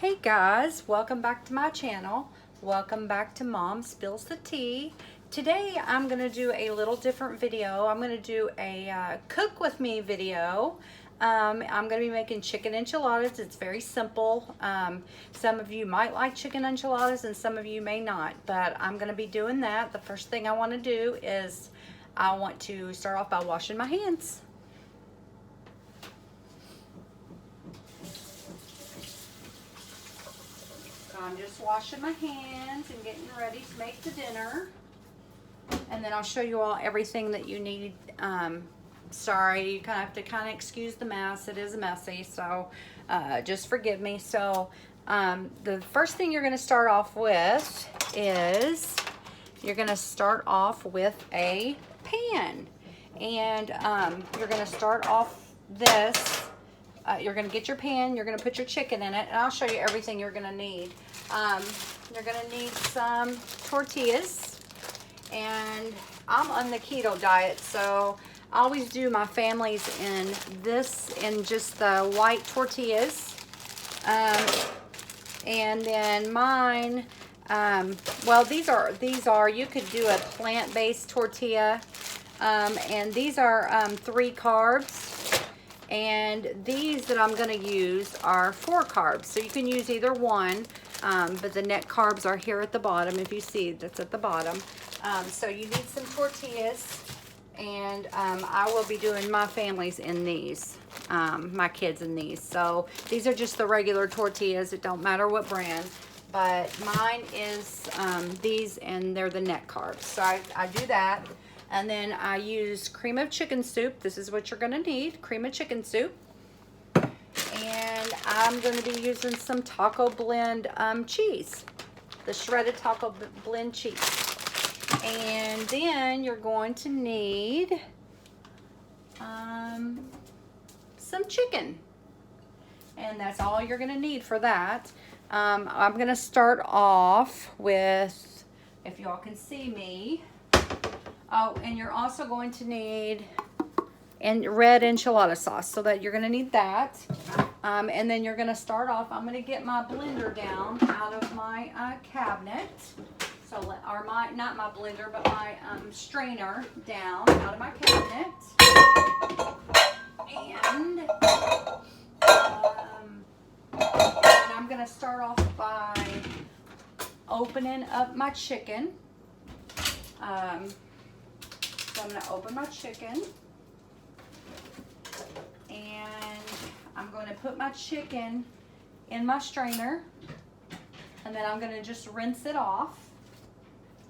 Hey guys, welcome back to my channel. Welcome back to Mom Spills the Tea. Today I'm going to do a little different video. I'm going to do a cook with me video. I'm going to be making chicken enchiladas. It's very simple. Some of you might like chicken enchiladas and some of you may not, but I'm going to be doing that. The first thing I want to do is I want to start off by washing my hands. I'm just washing my hands and getting ready to make the dinner. And then I'll show you all everything that you need. Sorry, you have to excuse the mess. It is messy, so just forgive me. So the first thing you're going to start off with is you're going to start off with a pan. And you're going to start off this. You're going to get your pan, you're going to put your chicken in it, and I'll show you everything you're going to need. You're going to need some tortillas, and I'm on the keto diet, so I always do my families in just the white tortillas. And then mine, well, these are, you could do a plant-based tortilla, and these are 3 carbs. And these that I'm going to use are 4 carbs. So you can use either one, but the net carbs are here at the bottom. If you see, that's at the bottom. So you need some tortillas. And I will be doing my families in these, my kids in these. So these are just the regular tortillas. It don't matter what brand. But mine is these, and they're the net carbs. So I do that. And then I use cream of chicken soup. This is what you're going to need, cream of chicken soup. And I'm going to be using some taco blend cheese, the shredded taco blend cheese. And then you're going to need some chicken. And that's all you're going to need for that. I'm going to start off with, if y'all can see me, oh, and you're also going to need red enchilada sauce, so that you're going to need that. And then you're going to start off, I'm going to get my blender down out of my cabinet. So, or not my blender, but my strainer down out of my cabinet. And I'm going to start off by opening up my chicken. So I'm going to open my chicken, and I'm going to put my chicken in my strainer, and then I'm going to just rinse it off.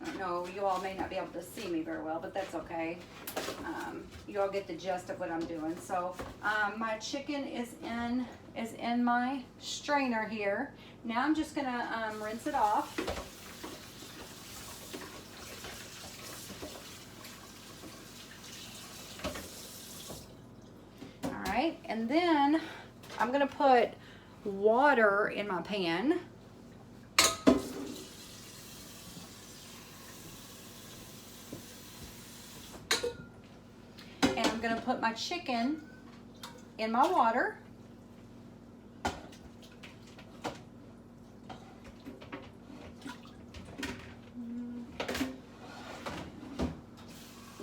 I don't know, you all may not be able to see me very well, but that's okay. You all get the gist of what I'm doing. So my chicken is in my strainer here. Now I'm just going to rinse it off. And then I'm going to put water in my pan. And I'm going to put my chicken in my water.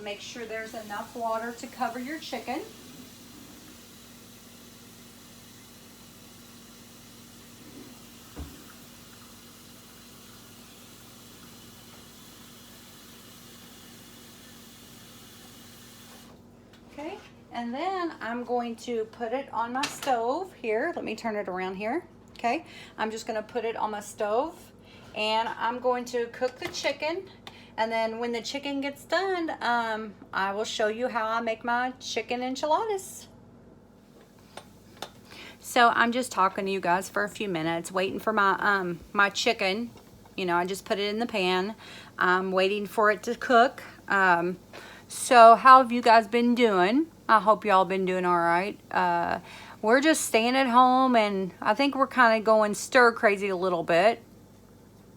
Make sure there's enough water to cover your chicken. Okay, and then I'm going to put it on my stove here. Let me turn it around here. Okay, I'm just going to put it on my stove, and I'm going to cook the chicken. And then when the chicken gets done, I will show you how I make my chicken enchiladas. So I'm just talking to you guys for a few minutes, waiting for my my chicken. You know, I just put it in the pan. I'm waiting for it to cook. So how have you guys been doing? I hope y'all been doing all right. We're just staying at home, and I think we're kind of going stir crazy a little bit,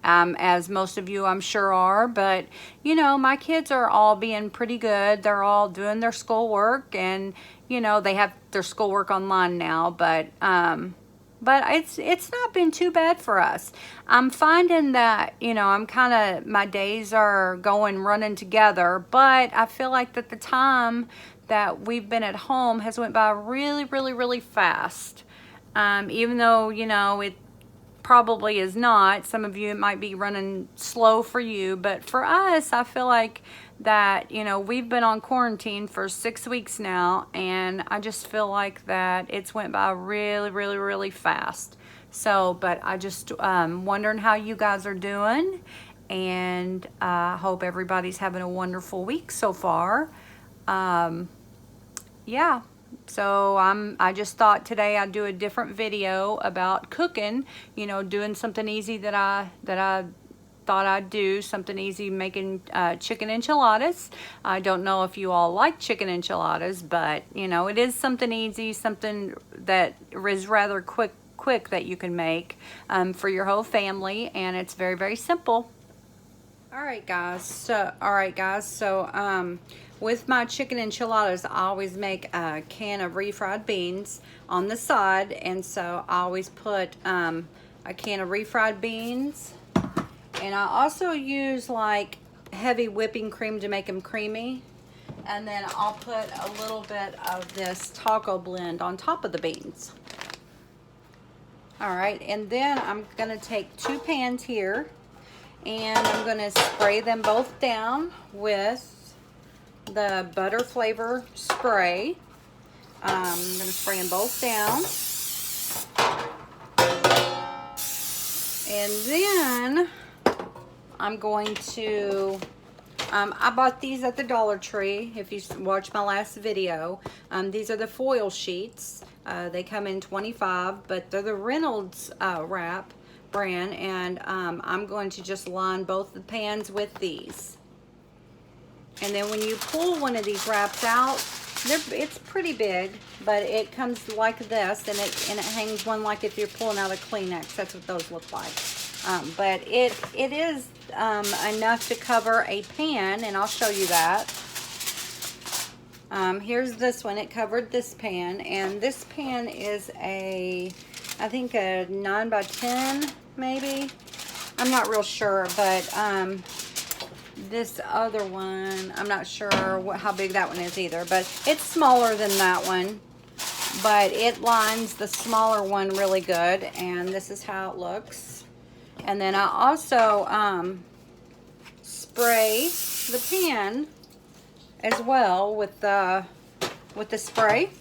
as most of you I'm sure are. But you know, my kids are all being pretty good. They're all doing their schoolwork, and you know, they have their schoolwork online now. But but it's not been too bad for us. I'm finding that, you know, my days are running together, but I feel like that the time that we've been at home has went by really, really, really fast. Even though, you know, it probably is not. Some of you, it might be running slow for you, but for us, I feel like that, you know, we've been on quarantine for 6 weeks now, and I just feel like that it's went by really, really, really fast. So, but I just wondering how you guys are doing, and I hope everybody's having a wonderful week so far. Yeah. So I just thought today I'd do a different video about cooking, you know, doing something easy that I thought I'd do, something easy, making chicken enchiladas. I don't know if you all like chicken enchiladas, but you know, it is something easy, something that is rather quick that you can make for your whole family, and it's very, very simple. All right, guys. So with my chicken enchiladas, I always make a can of refried beans on the side, and so I always put a can of refried beans, and I also use like heavy whipping cream to make them creamy, and then I'll put a little bit of this taco blend on top of the beans. All right, and then I'm gonna take 2 pans here, and I'm going to spray them both down with the butter flavor spray. I'm going to spray them both down. And then I'm going to, I bought these at the Dollar Tree, if you watched my last video. These are the foil sheets. They come in 25, but they're the Reynolds wrap brand, and I'm going to just line both the pans with these. And then when you pull one of these wraps out, it's pretty big, but it comes like this, and it hangs one like if you're pulling out a Kleenex. That's what those look like. But it is enough to cover a pan, and I'll show you that. Here's this one. It covered this pan, and this pan is I think a 9 by 10 maybe. I'm not real sure, but this other one, I'm not sure how big that one is either, but it's smaller than that one, but it lines the smaller one really good, and this is how it looks. And then I also spray the pan as well with the spray.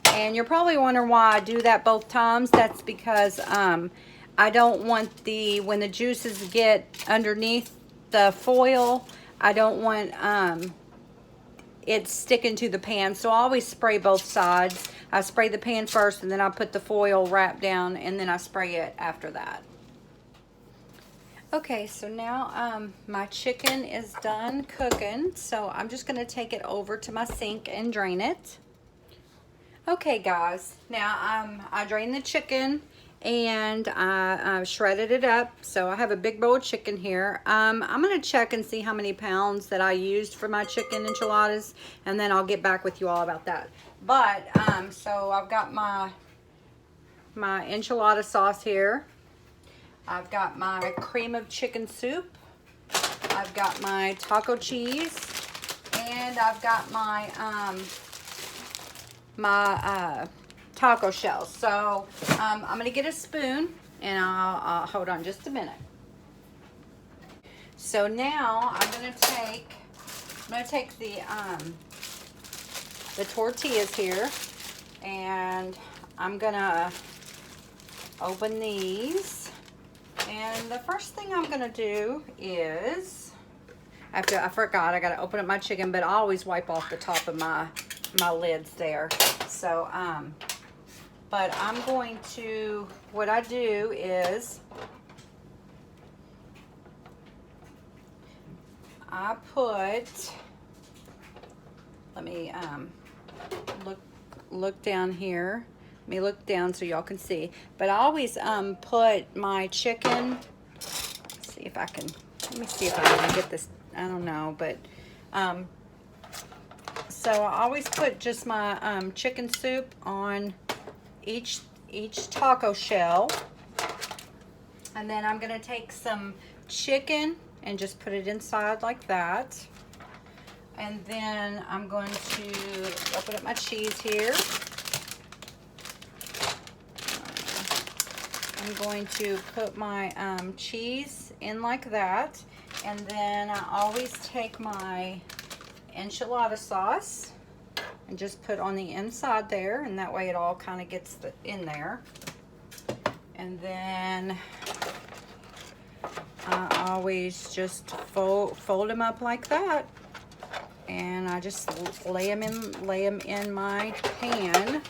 And you're probably wondering why I do that both times. That's because I don't want when the juices get underneath the foil, I don't want it sticking to the pan. So I always spray both sides. I spray the pan first, and then I put the foil wrap down, and then I spray it after that. Okay, so now my chicken is done cooking, so I'm just going to take it over to my sink and drain it. Okay, guys, now I drained the chicken, and I shredded it up. So I have a big bowl of chicken here. I'm going to check and see how many pounds that I used for my chicken enchiladas, and then I'll get back with you all about that. But so I've got my enchilada sauce here. I've got my cream of chicken soup. I've got my taco cheese, and I've got my taco shells. So I'm gonna get a spoon, and I'll hold on just a minute. So now I'm gonna take the tortillas here, and I'm gonna open these. And the first thing I'm gonna do is, I forgot, I gotta open up my chicken, but I always wipe off the top of my lids there. So, but I'm going to, what I do is, I put, let me look down here. Let me look down so y'all can see. But I always put my chicken, let's see if I can, let me see if I can get this, I don't know, but so I always put just my chicken soup on each taco shell. And then I'm going to take some chicken and just put it inside like that. And then I'm going to open up my cheese here. I'm going to put my cheese in like that. And then I always take my enchilada sauce and just put on the inside there, and that way it all kind of gets in there. And then I always just fold them up like that, and I just lay them in my pan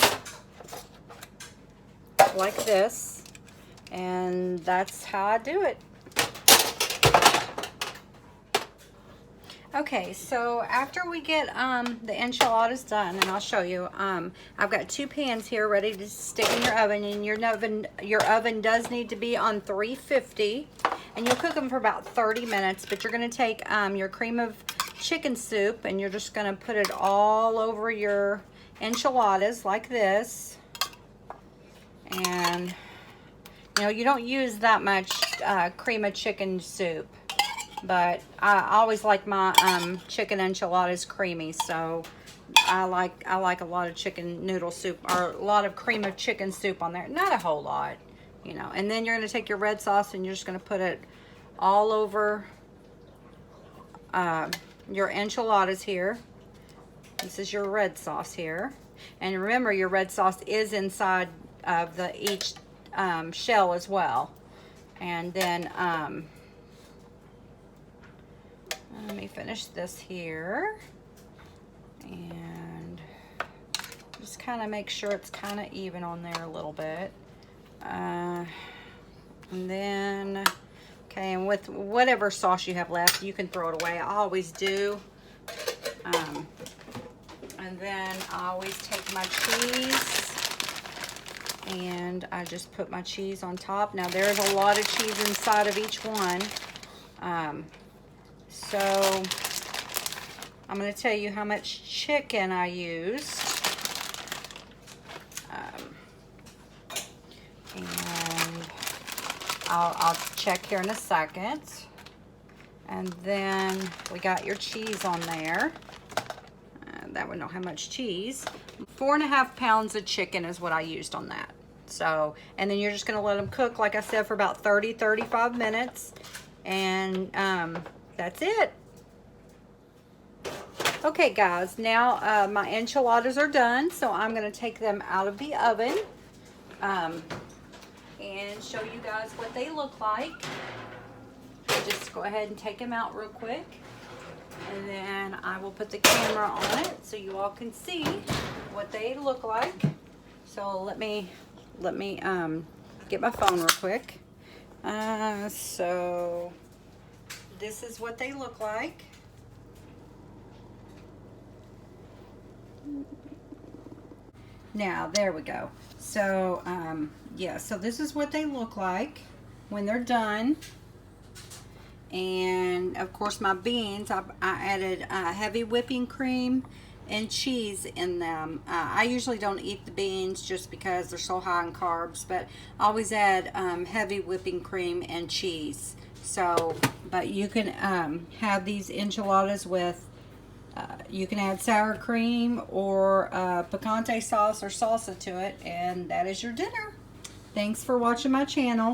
like this, and that's how I do it. Okay, so after we get the enchiladas done, and I'll show you, I've got 2 pans here ready to stick in your oven, and your oven does need to be on 350, and you'll cook them for about 30 minutes, but you're going to take your cream of chicken soup, and you're just going to put it all over your enchiladas like this. And, you know, you don't use that much cream of chicken soup, but I always like my chicken enchiladas creamy, so I like a lot of chicken noodle soup, or a lot of cream of chicken soup on there. Not a whole lot, you know. And then you're going to take your red sauce and you're just going to put it all over your enchiladas here. This is your red sauce here, and remember, your red sauce is inside of each shell as well. And then let me finish this here, and just kind of make sure it's kind of even on there a little bit. And then, okay, and with whatever sauce you have left, you can throw it away. I always do. And then I always take my cheese, and I just put my cheese on top. Now, there's a lot of cheese inside of each one. So I'm going to tell you how much chicken I used. And I'll check here in a second. And then we got your cheese on there. That would know how much cheese. 4.5 pounds of chicken is what I used on that. So, and then you're just going to let them cook, like I said, for about 30-35 minutes. And that's it. Okay, guys, now my enchiladas are done, so I'm going to take them out of the oven and show you guys what they look like. Just go ahead and take them out real quick, and then I will put the camera on it so you all can see what they look like. So let me get my phone real quick. So this is what they look like. Now, there we go. So, yeah, so this is what they look like when they're done. And, of course, my beans, I added heavy whipping cream and cheese in them. I usually don't eat the beans just because they're so high in carbs, but I always add heavy whipping cream and cheese. So, but you can have these enchiladas with, you can add sour cream or picante sauce or salsa to it, and that is your dinner. Thanks for watching my channel.